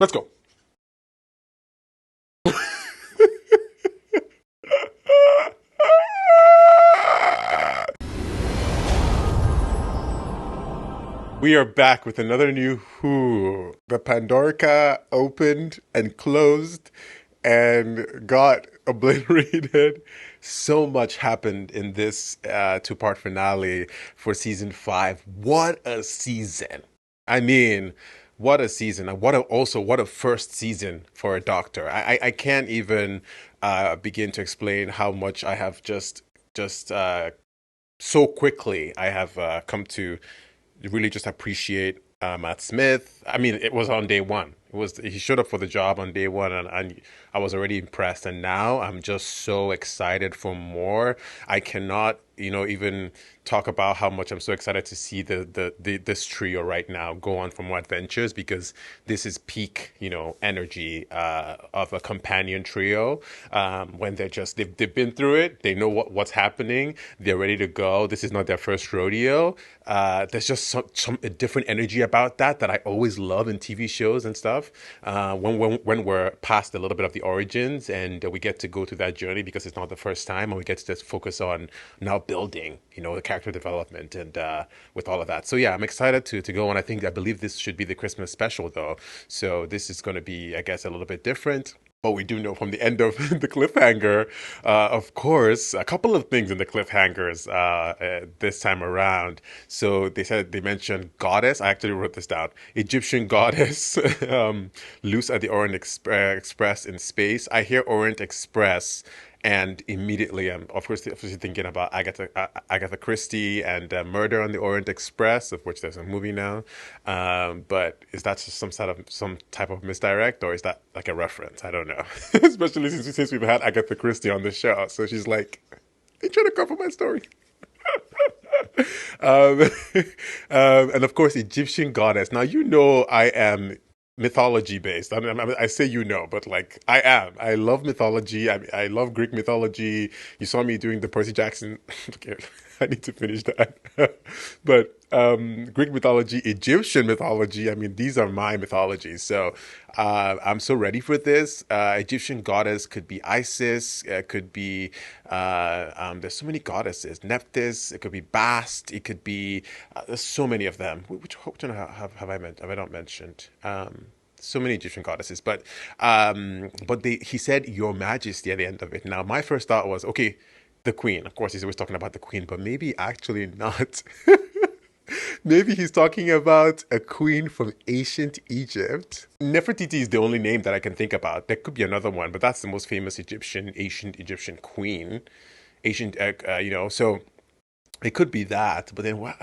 Let's go. We are back with another new Who. The Pandorica opened and closed and got obliterated. So much happened in this two-part finale for season five. What a season! I mean, what a season! And what a first season for a Doctor. I can't even begin to explain how much I have just so quickly I have come to really just appreciate Matt Smith. I mean, it was on day one. He showed up for the job on day one, and I was already impressed. And now I'm just so excited for more. I cannot, even talk about how much I'm so excited to see this trio right now go on for more adventures because this is peak, energy of a companion trio. When they've been through it, they know what's happening, they're ready to go. This is not their first rodeo. There's just some a different energy about that I always love in TV shows and stuff. When we're past a little bit of the origins and we get to go through that journey because it's not the first time, and we get to just focus on now building, the character development and with all of that. So yeah, I'm excited to go on. I believe this should be the Christmas special though. So this is going to be, I guess, a little bit different. But we do know from the end of the cliffhanger, of course, a couple of things in the cliffhangers this time around. So they mentioned goddess. I actually wrote this down. Egyptian goddess, loose at the Express in space. I hear Orient Express, and immediately I'm obviously thinking about Agatha Christie and Murder on the Orient Express, of which there's a movie now. But is that just some type of misdirect, or is that like a reference? I don't know. Especially since we've had Agatha Christie on the show, so she's like, "They trying to cover my story." um, and of course, Egyptian goddess. Now I am mythology based. I say but like I am. I love mythology. I love Greek mythology. You saw me doing the Percy Jackson. Okay, I need to finish that. But Greek mythology, Egyptian mythology. I mean, these are my mythologies. So I'm so ready for this. Egyptian goddess could be Isis. Could be there's so many goddesses. Nephthys. It could be Bast. It could be there's so many of them. Which one have I not mentioned? So many Egyptian goddesses, but he said Your Majesty at the end of it. Now my first thought was, okay, the Queen. Of course, he's always talking about the Queen, but maybe actually not. Maybe he's talking about a queen from ancient Egypt. Nefertiti is the only name that I can think about. There could be another one, but that's the most famous ancient Egyptian queen. Ancient, so it could be that. But then what?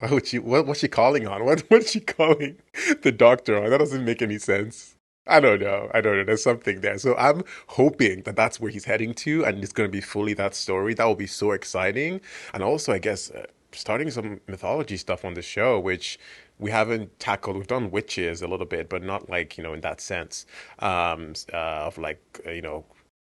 What's she calling on? What's she calling the doctor on? That doesn't make any sense. I don't know. I don't know. There's something there. So I'm hoping that that's where he's heading to, and it's going to be fully that story. That will be so exciting. And also, I guess, starting some mythology stuff on the show, which we haven't tackled. We've done witches a little bit, but not like, in that sense of like,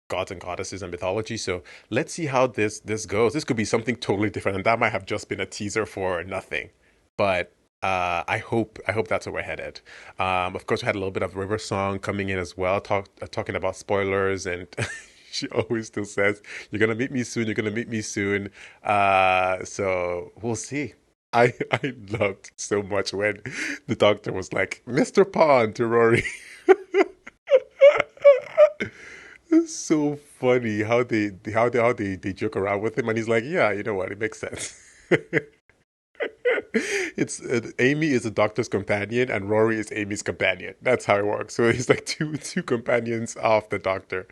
gods and goddesses and mythology. So let's see how this goes. This could be something totally different, and that might have just been a teaser for nothing. But I hope that's where we're headed. Of course, we had a little bit of River Song coming in as well, talking about spoilers, and she always still says, "You're gonna meet me soon. You're gonna meet me soon." So we'll see. I loved so much when the doctor was like, "Mr. Pond" to Rory. It's so funny how they joke around with him, and he's like, "Yeah, you know what? It makes sense." It's Amy is the doctor's companion, and Rory is Amy's companion. That's how it works. So he's like two companions of the doctor.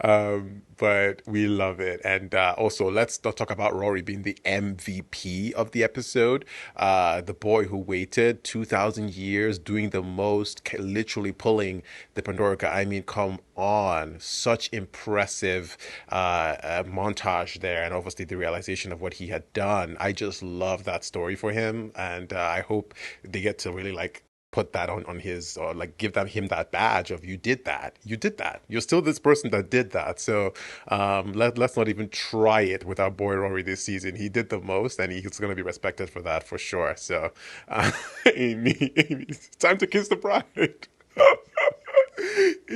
But we love it, and also let's not talk about Rory being the MVP of the episode. The boy who waited 2,000 years, doing the most, literally pulling the Pandorica. I mean, come on, such impressive montage there, and obviously the realization of what he had done. I just love that story for him, and I hope they get to really like put that on his, or like give him that badge of you did that, you're still this person that did that. So let's not even try it with our boy Rory this season. He did the most, and he's going to be respected for that for sure. So Amy, it's time to kiss the bride.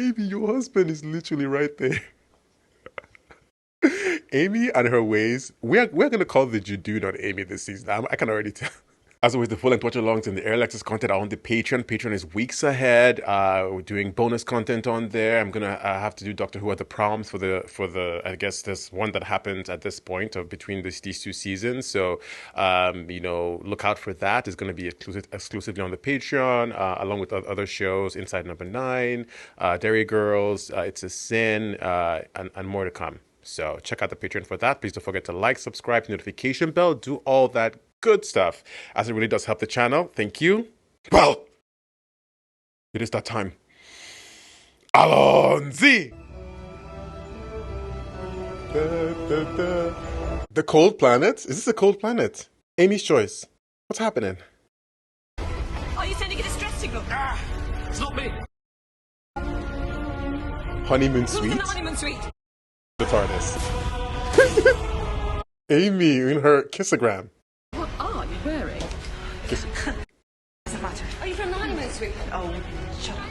Amy, your husband is literally right there. Amy and her ways. We're gonna call the Judu on Amy this season. I can already tell. As always, the full-length watch-alongs and the early access content are on the Patreon. Patreon is weeks ahead. We're doing bonus content on there. I'm gonna have to do Doctor Who at the proms for the. I guess there's one that happens at this point of between these two seasons. So, look out for that. It's gonna be exclusively on the Patreon, along with other shows, Inside Number 9, Dairy Girls, It's a Sin, and more to come. So check out the Patreon for that. Please don't forget to like, subscribe, notification bell, do all that good stuff, as it really does help the channel. Thank you. Well, it is that time. Alonzi! The cold planet? Is this a cold planet? Amy's choice. What's happening? Are you sending a distress signal? It's not me. Honeymoon Who's suite? in the honeymoon suite? The TARDIS. Amy in her kissogram. What are you wearing? Kiss- Doesn't matter. Are you from the honeymoon suite? Oh, shut up.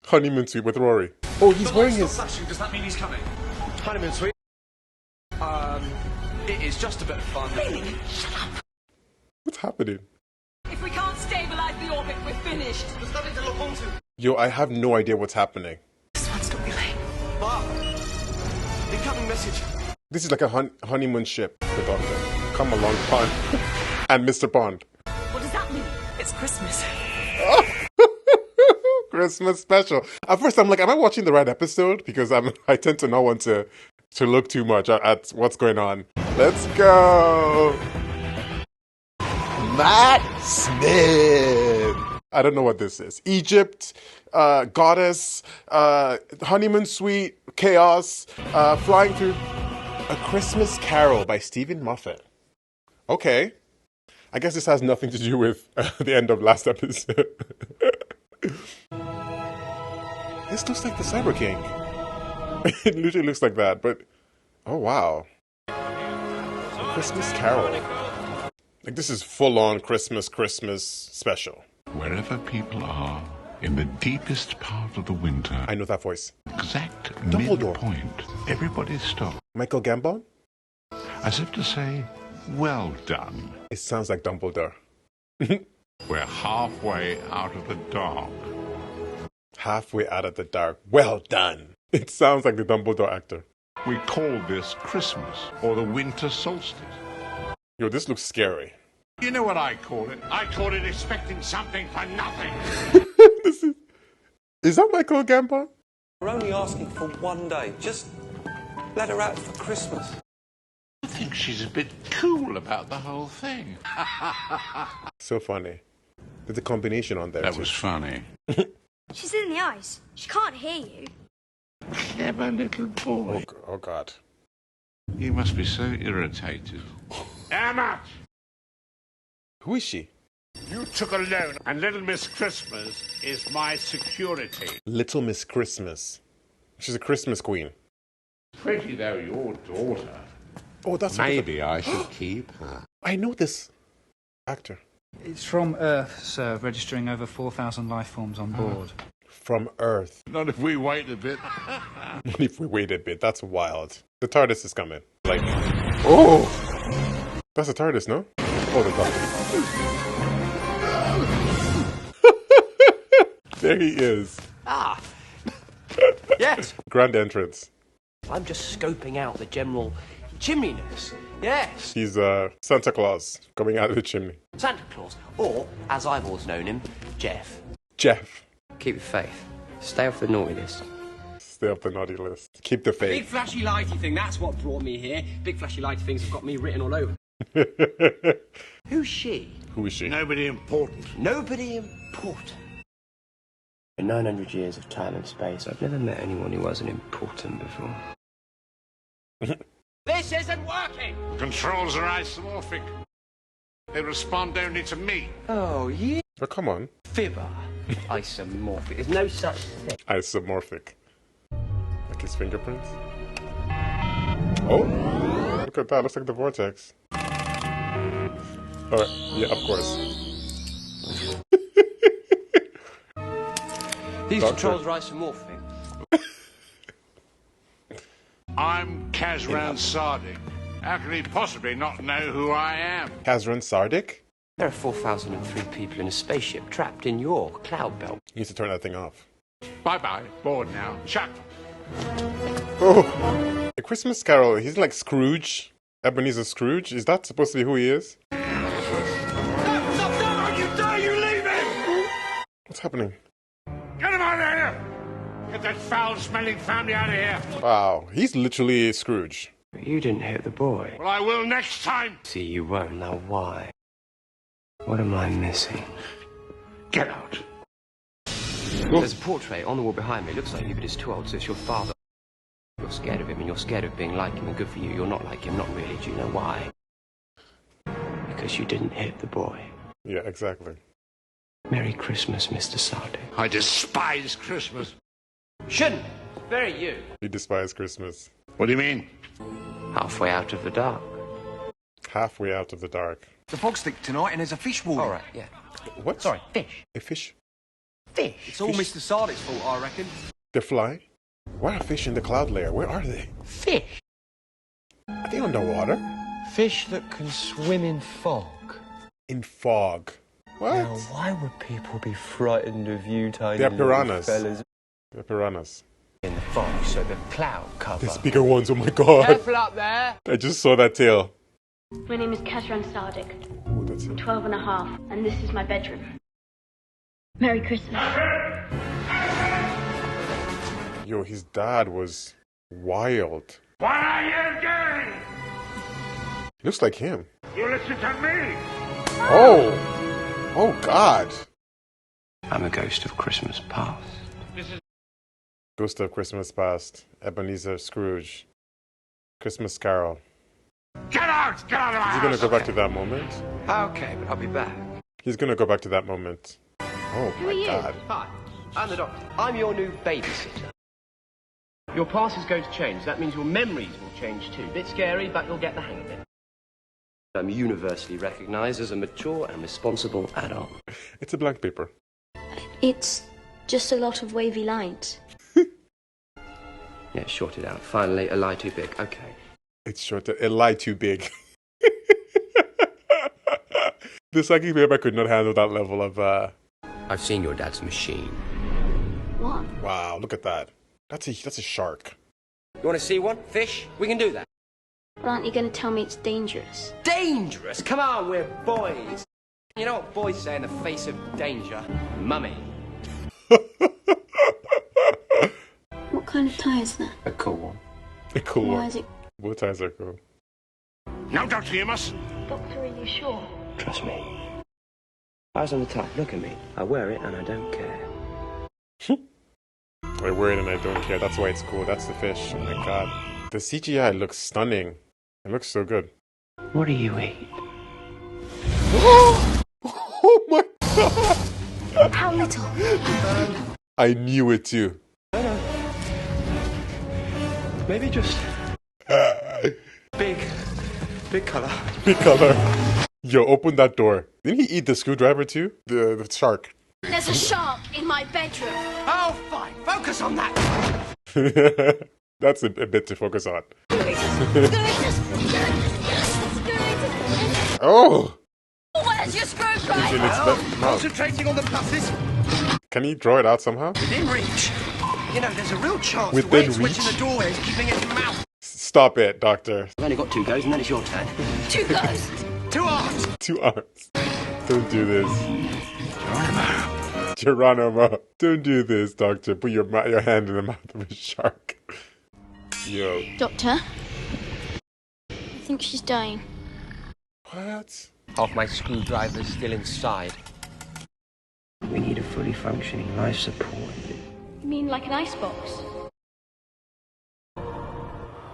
Honeymoon suite with Rory. Oh, he's wearing Stop his... flashing. Does that mean he's coming? Honeymoon suite. It is just a bit of fun. Really? Shut up. What's happening? If we can't stabilize the orbit, we're finished. There's nothing to look onto. Yo, I have no idea what's happening. This one's not late. Mark, incoming message. This is like a honeymoon ship, the Doctor. Come along, Pond. And Mr. Pond. What does that mean? It's Christmas. Christmas special. At first, I'm like, am I watching the right episode? Because I tend to not want to look too much at what's going on. Let's go. Matt Smith. I don't know what this is. Egypt, goddess, honeymoon suite, chaos, flying through. A Christmas Carol by Stephen Moffat. Okay. I guess this has nothing to do with the end of last episode. This looks like the Cyber King. It literally looks like that, but... Oh, wow. Christmas Carol. Like, this is full-on Christmas special. Wherever people are, in the deepest part of the winter, I know that voice. exact Dumbledore. midpoint, everybody stops, Michael Gambon? as if to say, well done. It sounds like Dumbledore. We're halfway out of the dark. Halfway out of the dark. Well done. It sounds like the Dumbledore actor. We call this Christmas, or the winter solstice. Yo, this looks scary. You know what I call it? I call it expecting something for nothing. Is that Michael Gambon? We're only asking for one day. Just let her out for Christmas. I think she's a bit cool about the whole thing. So funny. There's a combination on there. That too. was funny. She's in the ice. She can't hear you. Clever little boy. Oh, God. You must be so irritated. Emma! Who is she? You took a loan, and Little Miss Christmas is my security. Little Miss Christmas. She's a Christmas queen. Pretty though your daughter. Oh, that's Maybe I should keep her. I know this actor. It's from Earth, sir, registering over 4,000 life forms on board. From Earth. Not if we wait a bit. If we wait a bit, that's wild. The TARDIS is coming. Like, oh! That's the TARDIS, no? Oh, the Doctor. There he is. Ah, yes. Grand entrance. I'm just scoping out the general chimneyness. Yes. He's Santa Claus coming out of the chimney. Santa Claus, or, as I've always known him, Jeff. Jeff. Keep the faith. Stay off the naughty list. Stay off the naughty list. Keep the Big faith. flashy lighty thing, that's what brought me here. Big flashy lighty things have got me written all over. Who's she? Who is she? Nobody important. Nobody important. In 900 years of time and space, I've never met anyone who wasn't important before. This isn't working! Controls are isomorphic. They respond only to me. Oh, yeah. Oh, come on. Fibber. Isomorphic. There's no such thing. Isomorphic. Like his fingerprints. Oh! Look at that. Looks like the vortex. Alright. Yeah, of course. These Doctor. controls are isomorphic. I'm Kazran Sardik. How can he possibly not know who I am? Kazran Sardik? There are 4,003 people in a spaceship trapped in your cloud belt. You need to turn that thing off. Bye-bye. Bored now. Shut. Oh! The Christmas Carol, he's like Scrooge. Ebenezer Scrooge? Is that supposed to be who he is? What's happening? Get him out of here! Get that foul-smelling family out of here! Wow, he's literally Scrooge. You didn't hit the boy. Well, I will next time! See, you won't. Now why? What am I missing? Get out. There's a portrait on the wall behind me. It looks like you, but it's too old, so it's your father. You're scared of him, and you're scared of being like him, and good for you. You're not like him, not really. Do you know why? Because you didn't hit the boy. Yeah, exactly. Merry Christmas, Mr. Sardik. I despise Christmas. Shouldn't. Very you. He despises Christmas. What do you mean? Halfway out of the dark. Halfway out of the dark. The fog's thick tonight and there's a fish warning. All right, yeah. What? Sorry, fish. A fish? Fish? It's all Mr. Sardik's fault, I reckon. They're flying? Why are fish in the cloud layer? Where are they? Fish? Are they underwater? Fish that can swim in fog. In fog. What? Now, why would people be frightened of you, tiny They're little piranhas. fellas? They're piranhas. In the fog, so the cloud cover. These bigger ones, oh my god. Careful up there. I just saw that tail. My name is Kazran Sardik. Oh, that's I'm it. 12 and a half, and this is my bedroom. Merry Christmas. Yo, his dad was wild. What are you doing? Looks like him. You listen to me! Oh! Oh, God. I'm a ghost of Christmas past. Ghost of Christmas Past. Ebenezer Scrooge. Christmas Carol. Get out! Get out of my Is he gonna house! go back to that moment? Okay, but I'll be back. He's gonna go back to that moment. Oh Who are my you? god. Hi, I'm the doctor. I'm your new babysitter. Your past is going to change. That means your memories will change too. Bit scary, but you'll get the hang of it. I'm universally recognized as a mature and responsible adult. It's a blank paper. It's just a lot of wavy lines. Yeah, short it out. Finally, a lie too big. Okay. It's short. A lie too big. The psychic paper could not handle that level of, I've seen your dad's machine. What? Wow, look at that. That's a shark. You want to see one? Fish? We can do that. But aren't you going to tell me it's dangerous? Dangerous? Come on, we're boys. You know what boys say in the face of danger? Mummy. What kind of tie is that? A cool one. A cool Why one. is it... Bow ties are cool. No, Doctor, you must. Doctor, are you sure? Trust me. Eyes on the top. Look at me. I wear it and I don't care. I wear it and I don't care. That's why it's cool. That's the fish. Oh my god. The CGI looks stunning. It looks so good. What do you eat? Oh my god! How little? I knew it too. Maybe just big colour. Big color. Yo, open that door. Didn't he eat the screwdriver too? The shark. There's a shark in my bedroom. Oh, fine. Focus on that. That's a bit to focus on. Oh! Where's your screwdriver? Didn't expect- no. Concentrating on the pluses. Can he draw it out somehow? Within reach. You know, there's a real chance Within the way it's reach? switching the doorway is keeping its mouth. Stop it, doctor. I've only got 2 goes and then it's your turn. 2 goes. 2 arms. 2 arms. Don't do this. Geronimo. Don't do this, doctor. Put your hand in the mouth of a shark. Yo. Doctor? I think she's dying. What? Half my screwdriver's still inside. We need a fully functioning life support. You mean like an icebox?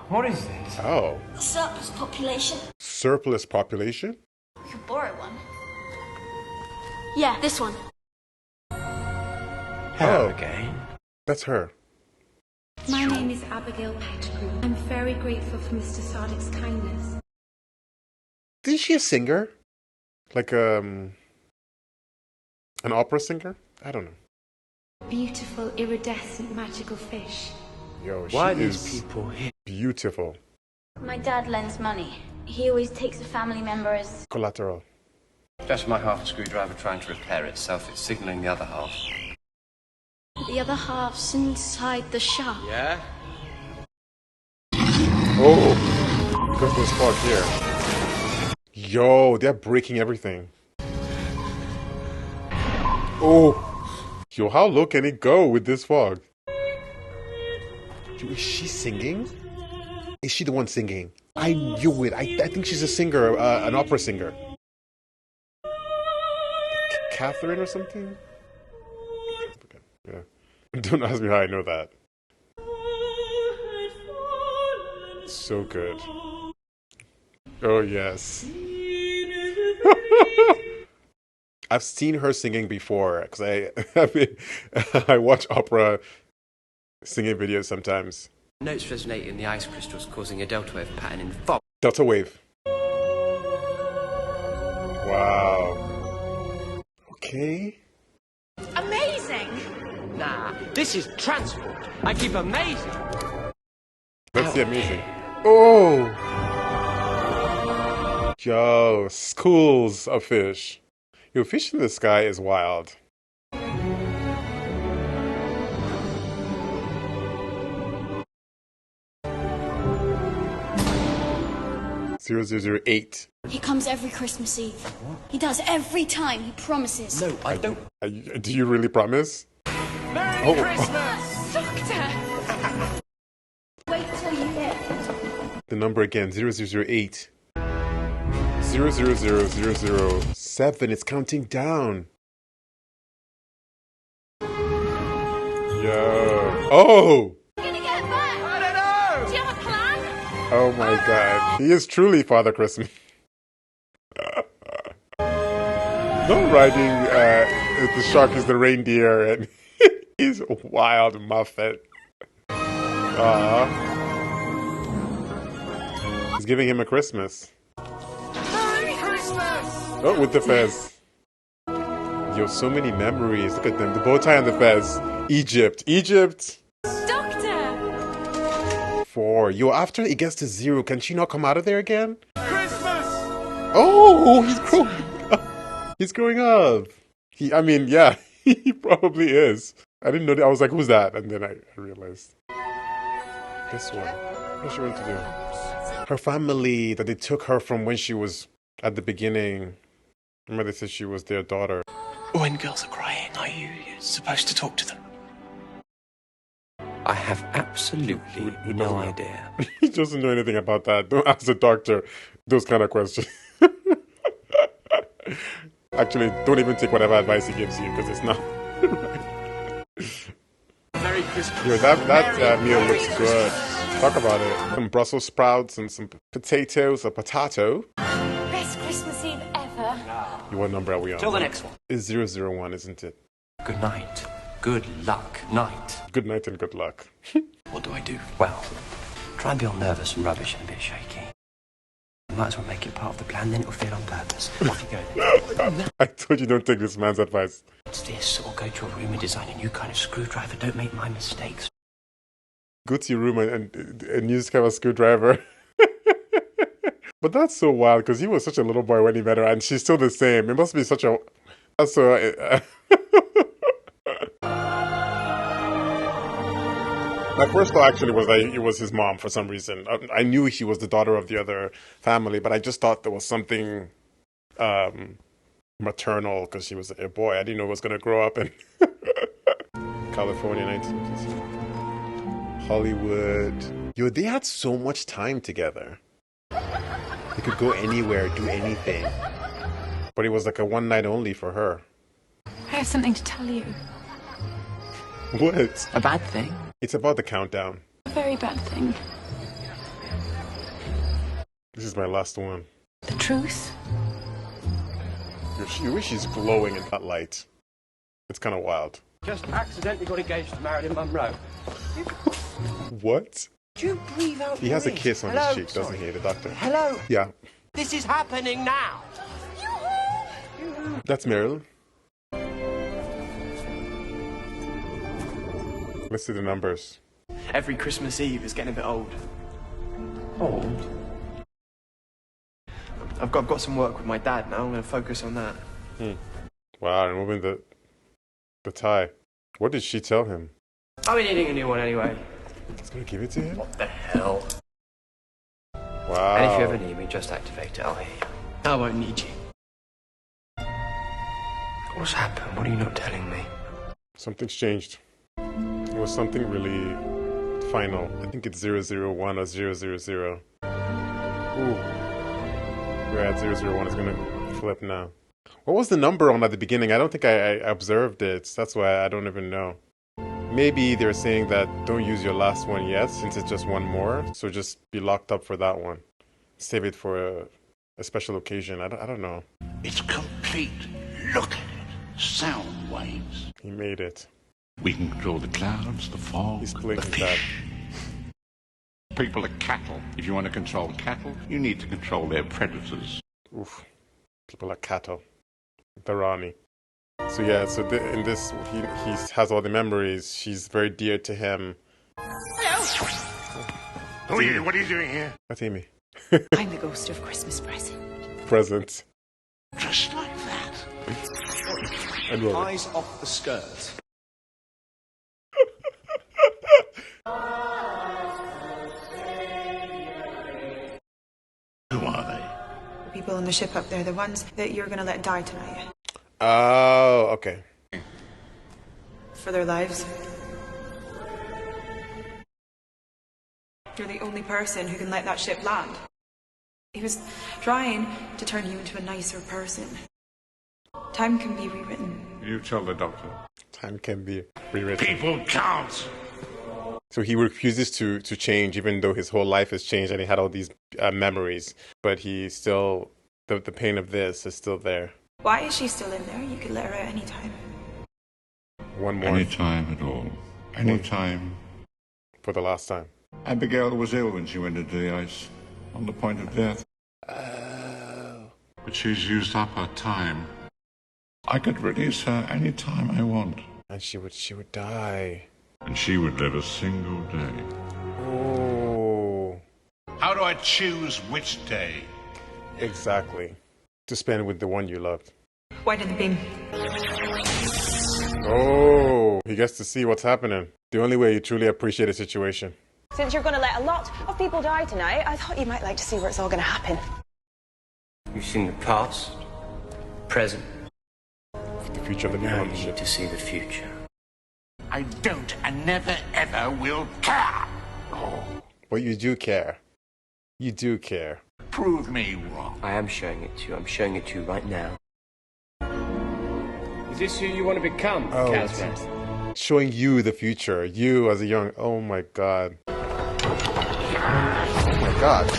What is this? Oh. Surplus population. Surplus population? We could borrow one. Yeah, this one. Oh. Again? That's her. My name is Abigail Pettigrew. I'm very grateful for Mr. Sardik's kindness. Isn't she a singer? Like, an opera singer? I don't know. Beautiful, iridescent, magical fish. Yo, Why are she these is... people here? Beautiful. My dad lends money. He always takes a family member as... Collateral. Just my half a screwdriver trying to repair itself. It's signalling the other half. The other half's inside the shaft. Yeah? Oh, because there's fog here. Yo, they're breaking everything. Oh, yo, how low can it go with this fog? Yo, is she singing? Is she the one singing? I knew it. I think she's a singer, an opera singer. Catherine or something? Yeah. Don't ask me how I know that. So good. Oh, yes. I've seen her singing before because I watch opera singing videos sometimes. Notes resonate in the ice crystals, causing a delta wave pattern in fog. Delta wave. Wow. Okay. Amazing! Nah, this is transport. I keep amazing. Let's see amazing. Oh! Yo, schools of fish. Yo, fish in the sky is wild. 0008. He comes every Christmas Eve. He does every time, he promises. No, I don't. Do you really promise? Merry Christmas! Doctor! Wait till you hear. The number again, 0008. 000007. It's counting down. Yo. Oh! Gonna get back! I don't know! Do you have a plan? Oh my god. He is truly Father Christmas. No riding the shark is the reindeer and he's a wild muffin. He's giving him a Christmas. Merry Christmas! Oh, with the fez. Yo, so many memories. Look at them. The bow tie and the fez. Egypt. Doctor! 4. Yo, after it gets to 0, can she not come out of there again? Christmas! Oh, he's growing up. He's growing up. He probably is. I didn't know that. I was like, who's that? And then I realized. This one. What's she going to do? Her family, that they took her from when she was at the beginning. Remember they said she was their daughter. When girls are crying, are you supposed to talk to them? I have absolutely no idea. He doesn't know anything about that. Don't ask the doctor those kind of questions. Actually, don't even take whatever advice he gives you because it's not right. Merry Christmas. Yo, that meal looks good. Talk about it. Some Brussels sprouts and some potatoes, a potato. Best Christmas Eve ever. What number are we on? Till the next one. It's 001, isn't it? Good night. Good luck. Night. Good night and good luck. What do I do? Well, try and be all nervous and rubbish and a bit shaky. You might as well make it part of the plan, then it'll feel on purpose. Off you go then. I told you don't take this man's advice. It's this, or go to a room and design a new kind of screwdriver. Don't make my mistakes. Go to your room and use kind of a screwdriver. But that's so wild because he was such a little boy when he met her and she's still the same. It must be such a... My first thought actually was that it was his mom for some reason. I knew she was the daughter of the other family, but I just thought there was something maternal because she was a boy. I didn't know it was going to grow up in California, 1950s. Hollywood. Yo, they had so much time together. They could go anywhere, do anything. But it was like a one night only for her. I have something to tell you. What? A bad thing? It's about the countdown. A very bad thing. This is my last one. The truth? You wish she's glowing in that light. It's kind of wild. Just accidentally got engaged to Marilyn Monroe. What? Do you breathe out? He has a kiss on Hello? his cheek, doesn't Sorry. he, the doctor? Hello? Yeah. This is happening now. That's Meryl. Let's see the numbers. Every Christmas Eve is getting a bit old. Old? I've got some work with my dad now. I'm going to focus on that. Wow, removing the tie. What did she tell him? I'll be needing a new one anyway. He's gonna give it to him? What the hell? Wow. And if you ever need me, just activate it. I'll hear you. I won't need you. What's happened? What are you not telling me? Something's changed. It was something really final. I think it's 001 or 000. Ooh. We're at 001. It's gonna flip now. What was the number on at the beginning? I don't think I observed it. That's why I don't even know. Maybe they're saying that don't use your last one yet, since it's just one more. So just be locked up for that one. Save it for a special occasion. I don't know. It's complete. Look at it. Sound waves. He made it. We can control the clouds, the fog, He's playing the his dad. fish. People are cattle. If you want to control cattle, you need to control their predators. Oof. People are cattle. The Rani. So yeah, so in this, he has all the memories. She's very dear to him. Hello. Who are you? What are you doing here? That's Amy. I'm the ghost of Christmas present. Present. Just like that. And Robert. Eyes off the skirt. Who are they? The people on the ship up there, the ones that you're going to let die tonight. Oh, okay. For their lives. You're the only person who can let that ship land. He was trying to turn you into a nicer person. Time can be rewritten. You tell the doctor. Time can be rewritten. People can't. So he refuses to change, even though his whole life has changed and he had all these memories. But he still, the pain of this is still there. Why is she still in there? You could let her out any time. One more. Any time at all. Any time. For the last time. Abigail was ill when she went into the ice. On the point of death. Oh. But she's used up her time. I could release her any time I want. And she would die. And she would live a single day. Oh. How do I choose which day? Exactly. To spend with the one you loved. Why did the beam? Oh. He gets to see what's happening. The only way you truly appreciate a situation. Since you're going to let a lot of people die tonight, I thought you might like to see where it's all going to happen. You've seen the past, present. The future of the people Now on you the need ship. to see the future. I don't and never ever will care. Oh. But you do care. You do care. Prove me wrong. I am showing it to you. I'm showing it to you right now. Is this who you want to become, Oh, Kazran? showing you the future. You as a young... Oh my god. Oh my god.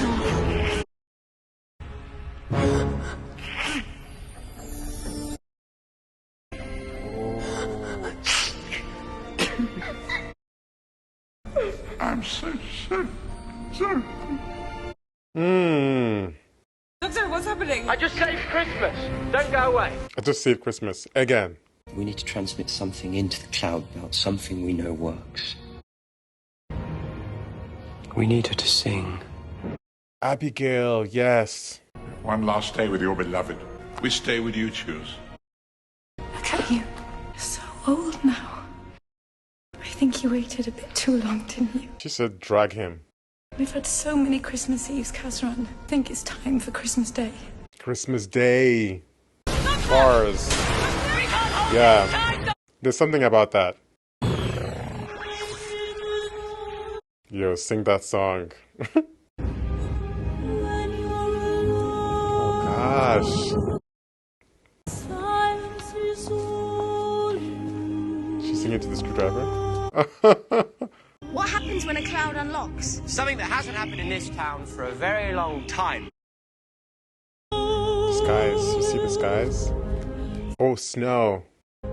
I'm so sorry. Doctor, what's happening? I just saved Christmas. Don't go away. I just saved Christmas. Again. We need to transmit something into the cloud belt, something we know works. We need her to sing. Abigail, yes. One last day with your beloved. Which day would you choose? Look at you. You're so old now. I think you waited a bit too long, didn't you? She said drag him. We've had so many Christmas Eves, Kazran. I think it's time for Christmas Day. Christmas Day. Cars. Yeah. There's something about that. Yo, sing that song. Oh gosh. She's singing to the screwdriver. What happens when a cloud unlocks? Something that hasn't happened in this town for a very long time. Skies. You see the skies? Oh, snow. Of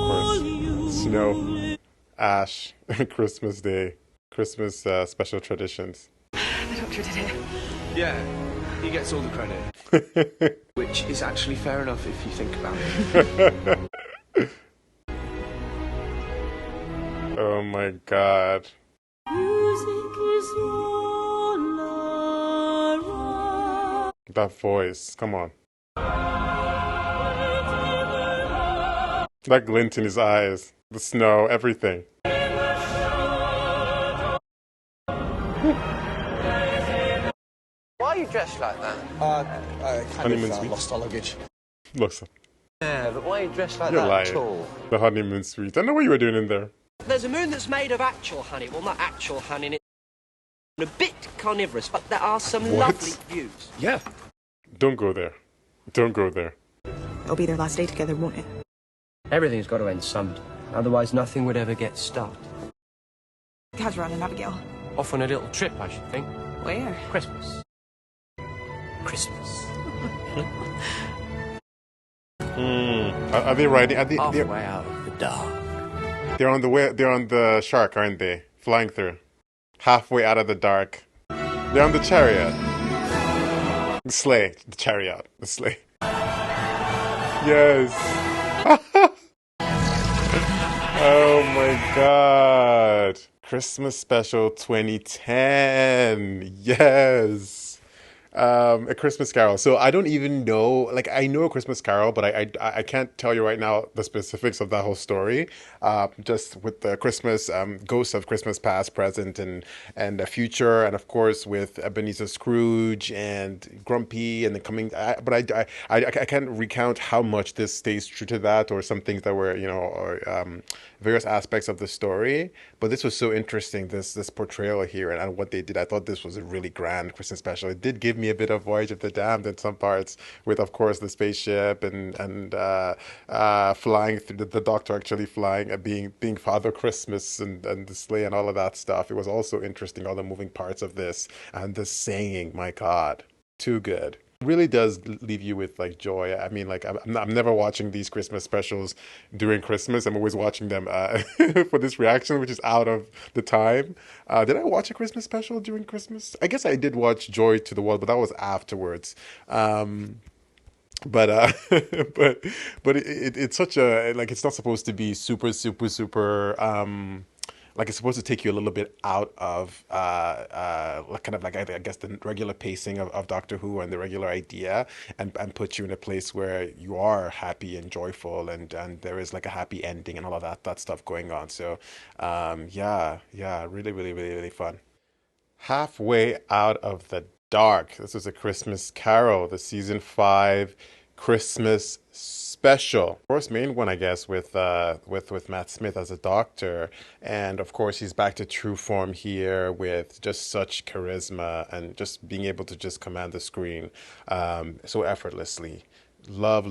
course. Snow. Ash. Christmas Day. Christmas special traditions. The doctor did it. Yeah, he gets all the credit. Which is actually fair enough if you think about it. Oh my god. That voice, come on. That glint in his eyes, the snow, everything. Why are you dressed like that? Honeymoon suite. Lost our luggage. Looks. Yeah, but why are you dressed like You're that lying. at all? The honeymoon suite. I know what you were doing in there. There's a moon that's made of actual honey. Well, not actual honey, and it's a bit carnivorous, but there are some What? lovely views. Yeah. Don't go there. Don't go there. It'll be their last day together, won't it? Everything's got to end sometime. Otherwise, nothing would ever get started. Kazran and Abigail. Off on a little trip, I should think. Where? Christmas. Christmas. Are they riding? Are they? Halfway out of the dark. They're on the way. They're on the shark, aren't they? Flying through, halfway out of the dark. They're on the chariot. The sleigh. The chariot. The sleigh. Yes. Oh my God. Christmas special 2010. Yes. A Christmas Carol. So I don't even know, like I know A Christmas Carol, but I can't tell you right now the specifics of that whole story. Just with the Christmas ghosts of Christmas past, present, and the future, and of course with Ebenezer Scrooge and Grumpy and the coming. But I can't recount how much this stays true to that, or some things that were or various aspects of the story. But this was so interesting. This portrayal here and what they did. I thought this was a really grand Christmas special. It did give me a bit of Voyage of the Damned in some parts, with of course the spaceship and flying through the Doctor actually flying, being Father Christmas and the sleigh and all of that stuff. It was also interesting, all the moving parts of this and the singing. My God, too good. Really does leave you with like joy. I mean, like I'm never watching these Christmas specials during Christmas. I'm always watching them for this reaction, which is out of the time. Did I watch a Christmas special during Christmas? I guess I did watch Joy to the World, but that was afterwards. But it's such a, like, it's not supposed to be super like it's supposed to take you a little bit out of like kind of like I guess the regular pacing of Doctor Who and the regular idea, and put you in a place where you are happy and joyful, and there is like a happy ending and all of that stuff going on. So yeah, really fun. Halfway out of the dark. This is A Christmas Carol, the season 5 Christmas special. Of course, main one, I guess, with Matt Smith as a doctor, and of course he's back to true form here with just such charisma and just being able to just command the screen so effortlessly. Love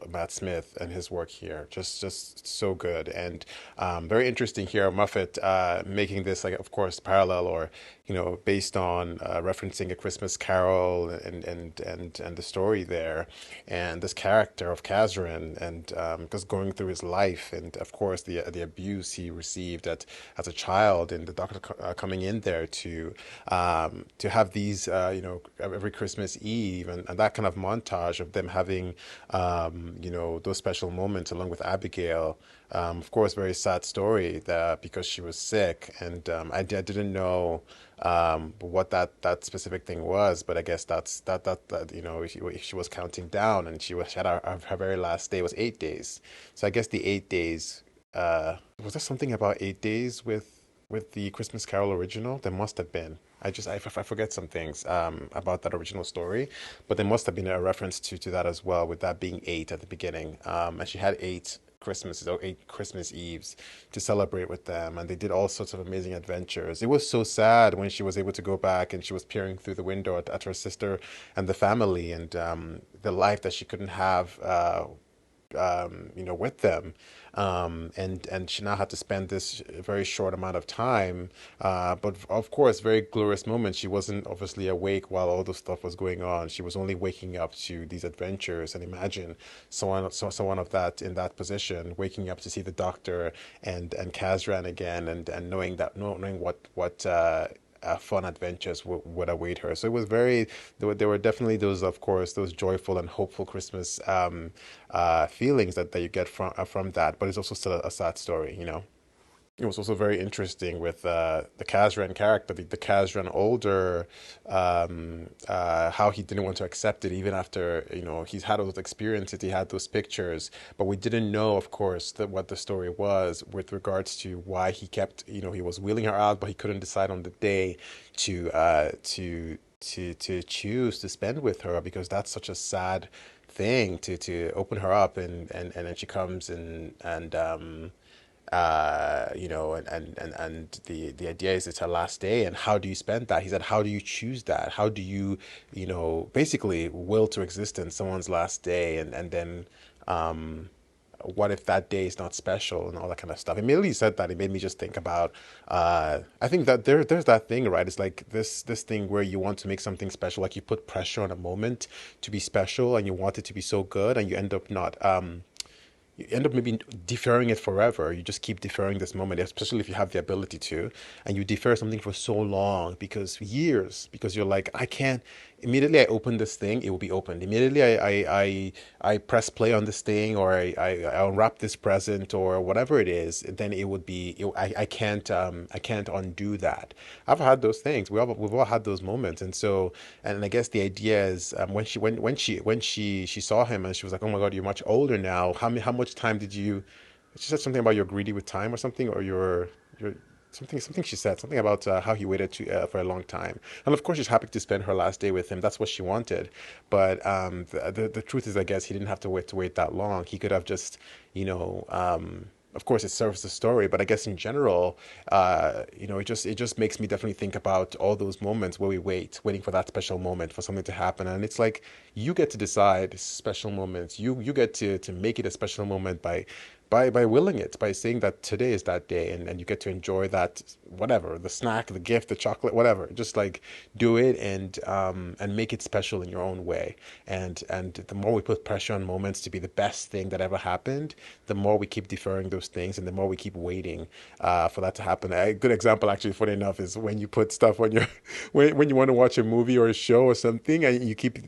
Matt Smith and his work here. Just so good, and very interesting here. Moffat making this, like, of course, parallel or based on referencing A Christmas Carol and the story there, and this character of Kazran, and just going through his life, and of course the abuse he received as a child, and the doctor coming in there to have these every Christmas Eve, and that kind of montage of them having those special moments along with Abigail. Of course, very sad story because she was sick, and I didn't know what that specific thing was, but I guess that she was counting down, and she had her very last day was 8 days. So I guess the 8 days, was there something about 8 days with the Christmas Carol original? There must have been. I forget some things about that original story, but there must have been a reference to that as well, with that being 8 at the beginning. And she had 8 Christmases or 8 Christmas Eves to celebrate with them, and they did all sorts of amazing adventures. It was so sad when she was able to go back and she was peering through the window at her sister and the family, and the life that she couldn't have with them, and she now had to spend this very short amount of time, but of course very glorious moment. She wasn't obviously awake while all this stuff was going on. She was only waking up to these adventures, and imagine someone of that in that position, waking up to see the doctor and Kazran again, and knowing what fun adventures would await her. So it was there were definitely those, of course, those joyful and hopeful Christmas feelings that you get from that, but it's also still a sad story, It was also very interesting with the Kazran character, the Kazran older, how he didn't want to accept it even after, he's had those experiences, he had those pictures, but we didn't know, of course, what the story was with regards to why he kept, he was wheeling her out, but he couldn't decide on the day to to choose to spend with her, because that's such a sad thing to open her up, and then she comes and the idea is it's her last day, and how do you spend that? He said, how do you choose that? How do you, basically will to existence someone's last day, and then what if that day is not special and all that kind of stuff. Immediately you said that, it made me just think about I think that there's that thing, right? It's like this thing where you want to make something special, like you put pressure on a moment to be special, and you want it to be so good, and you end up not you end up maybe deferring it forever. You just keep deferring this moment, especially if you have the ability to, and you defer something for so long, because years, because you're like, I can't. Immediately I open this thing, it will be opened. Immediately I press play on this thing, or I unwrap this present or whatever it is, then it would be. I can't undo that. I've had those things. We've all had those moments, and so, and I guess the idea is when she saw him, and she was like, oh my God, you're much older now. How much time did you? She said something about you're greedy with time or something, or you're something she said, something about how he waited for a long time, and of course she's happy to spend her last day with him. That's what she wanted, but the truth is, I guess he didn't have to wait that long. He could have just, of course, it serves the story, but I guess in general, it just makes me definitely think about all those moments where we waiting for that special moment for something to happen, and it's like you get to decide special moments. You get to make it a special moment by willing it, by saying that today is that day, and you get to enjoy that, whatever, the snack, the gift, the chocolate, whatever. Just like do it, and make it special in your own way. And the more we put pressure on moments to be the best thing that ever happened, the more we keep deferring those things, and the more we keep waiting for that to happen. A good example, actually, funny enough, is when you put stuff on your when you want to watch a movie or a show or something, and you keep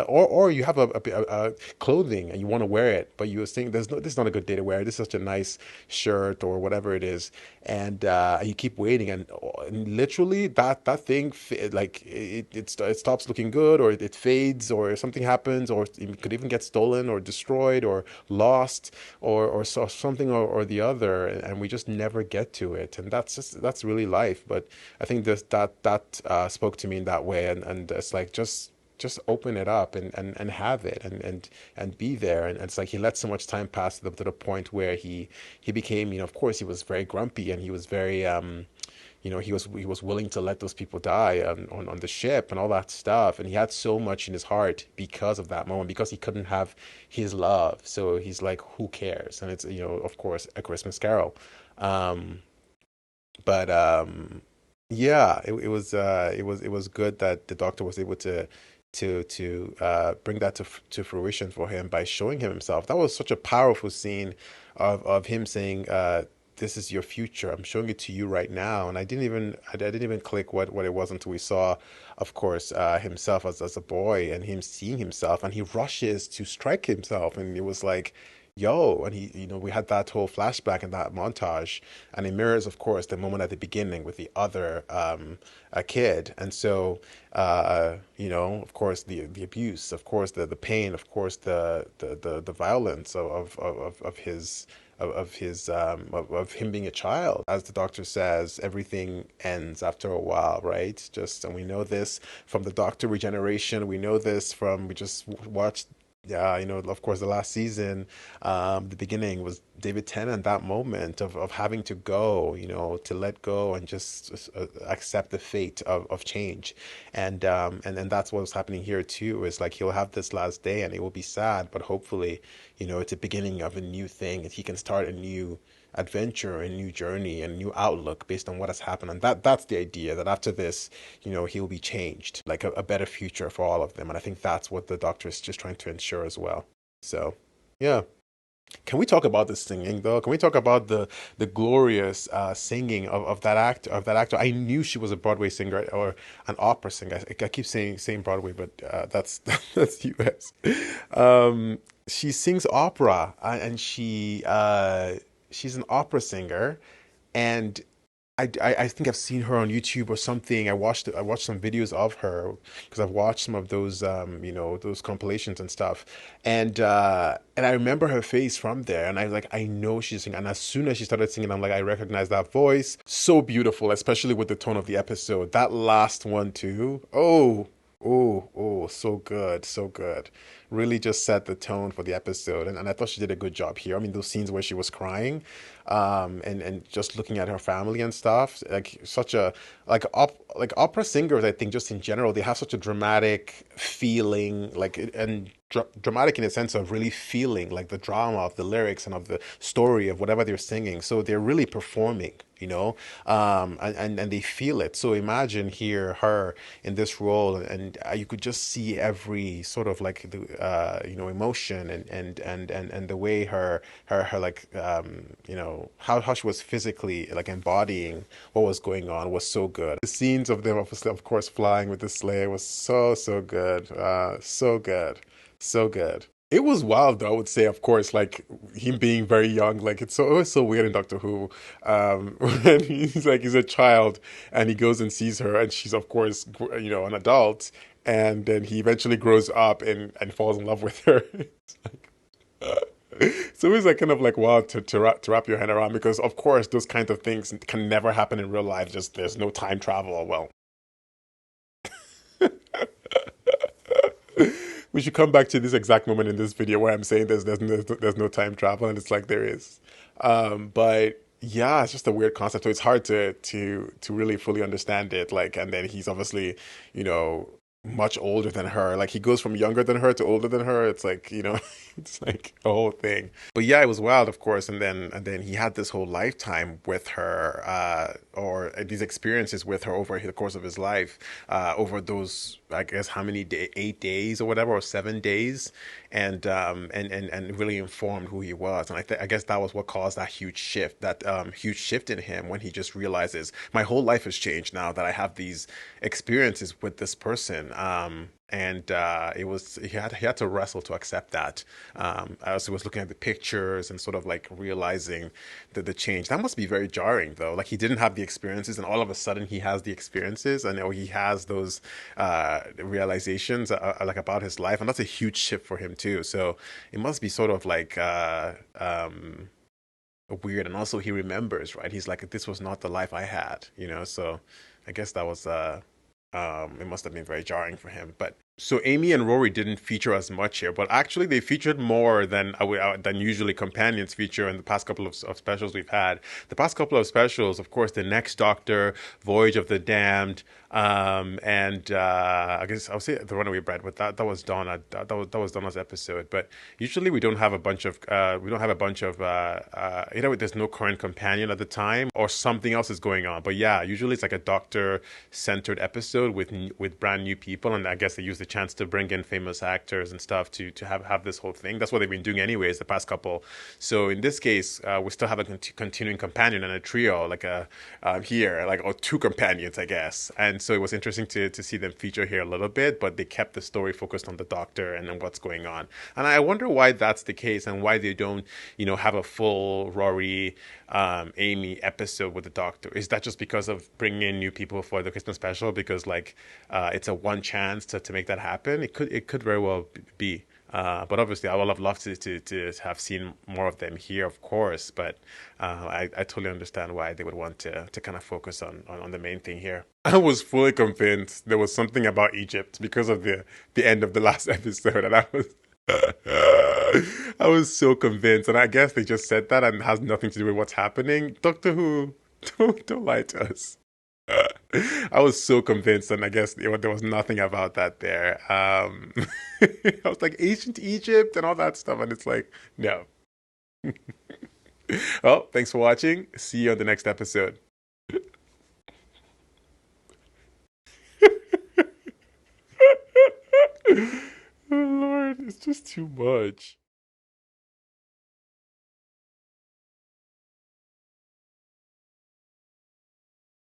or you have a clothing and you want to wear it, but you think this is not a good day to wear it. This is such a nice shirt or whatever it is, and you keep waiting, and literally that thing like it stops looking good, or it fades, or something happens, or it could even get stolen or destroyed or lost, or so something or the other, and we just never get to it, and that's really life. But I think that spoke to me in that way, and it's like just open it up, and have it, and be there, and it's like he let so much time pass to the point where he became, of course he was very grumpy, and he was very he was willing to let those people die on the ship and all that stuff, and he had so much in his heart because of that moment, because he couldn't have his love, so he's like, who cares? And it's, of course, A Christmas Carol. um but yeah, it was good that the doctor was able to bring that to fruition for him by showing him himself. That was such a powerful scene of him saying, "This is your future. I'm showing it to you right now." And I didn't even click what it was until we saw, of course, himself as a boy, and him seeing himself, and he rushes to strike himself, and it was like, yo, and he, we had that whole flashback and that montage, and it mirrors, of course, the moment at the beginning with the other a kid. And so of course, the abuse, of course, the pain, of course, the violence of his of him being a child. As the doctor says, everything ends after a while, right? And we know this from the Doctor Regeneration. We know this from, we just watched, of course, the last season. The beginning was David Tennant, that moment of having to go, to let go, and just accept the fate of change. And that's what's happening here too, is like he'll have this last day, and it will be sad, but hopefully, it's a beginning of a new thing, and he can start a new adventure, a new journey, and a new outlook based on what has happened. And that's the idea, that after this, he'll be changed, like a better future for all of them. And I think that's what the doctor is just trying to ensure as well. So, yeah. Can we talk about the singing though? Can we talk about the glorious singing of that actor? I knew she was a Broadway singer or an opera singer. I keep saying Broadway, but that's that's US. She sings opera, and she's an opera singer, And I think I've seen her on YouTube or something. I watched some videos of her because I've watched some of those those compilations and stuff. And I remember her face from there, and I was like, I know she's singing. And as soon as she started singing, I'm like, I recognize that voice. So beautiful, especially with the tone of the episode. That last one too. Oh, so good, so good. Really just set the tone for the episode. And I thought she did a good job here. I mean, those scenes where she was crying, and just looking at her family and stuff, like such a like opera singers, I think just in general, they have such a dramatic feeling, like and dramatic in a sense of really feeling like the drama of the lyrics and of the story of whatever they're singing. So they're really performing, and they feel it. So imagine here her in this role, and you could just see every sort of like the emotion and the way her like how she was physically like embodying what was going on was so good. The scenes of them, of course, flying with the sleigh was so good, so good. So good. It was wild though, I would say, of course, like him being very young. Like it was so weird in Doctor Who. When he's a child and he goes and sees her and she's of course an adult, and then he eventually grows up and falls in love with her. It's so it's like kind of like wild to wrap your head around, because of course those kinds of things can never happen in real life. Just there's no time travel. Well, we should come back to this exact moment in this video where I'm saying there's no time travel, and it's like there is. But yeah, it's just a weird concept. So it's hard to really fully understand it. Like, and then he's obviously, much older than her. Like he goes from younger than her to older than her. It's like, it's like a whole thing. But yeah, it was wild, of course. And then he had this whole lifetime with her, or these experiences with her over the course of his life, over those, I guess, how many 8 days or whatever, or 7 days, and really informed who he was. And I guess that was what caused that huge shift in him, when he just realizes my whole life has changed now that I have these experiences with this person. It was he had to wrestle to accept that. As he was looking at the pictures and sort of like realizing the change. That must be very jarring though. Like he didn't have the experiences, and all of a sudden he has the experiences, and he has those realizations like about his life, and that's a huge shift for him too. So it must be sort of like weird. And also he remembers, right? He's like, this was not the life I had, So I guess that was it must have been very jarring for him. But so Amy and Rory didn't feature as much here, but actually they featured more than usually companions feature in the past couple of specials we've had. The past couple of specials, of course, The Next Doctor, Voyage of the Damned, and I guess I'll say The Runaway Bride, but that was Donna. That was Donna's episode. But usually we don't have a bunch of there's no current companion at the time, or something else is going on. But yeah, usually it's like a Doctor-centered episode with brand new people, and I guess they use the chance to bring in famous actors and stuff to have this whole thing. That's what they've been doing anyways the past couple. So in this case, we still have a continuing companion and a trio, like here, like, or two companions, I guess. And so it was interesting to see them feature here a little bit, but they kept the story focused on the Doctor and then what's going on. And I wonder why that's the case, and why they don't, have a full Rory, Amy episode with the Doctor. Is that just because of bringing in new people for the Christmas special? Because like it's a one chance to make that happen. It could very well be. But obviously, I would have loved to have seen more of them here, of course. But I totally understand why they would want to kind of focus on the main thing here. I was fully convinced there was something about Egypt because of the end of the last episode, and I was so convinced. And I guess they just said that and it has nothing to do with what's happening. Doctor Who, don't lie to us. I was so convinced, and I guess there was nothing about that there. I was like, ancient Egypt and all that stuff, and it's like, no. Well, thanks for watching. See you on the next episode. Oh Lord, it's just too much.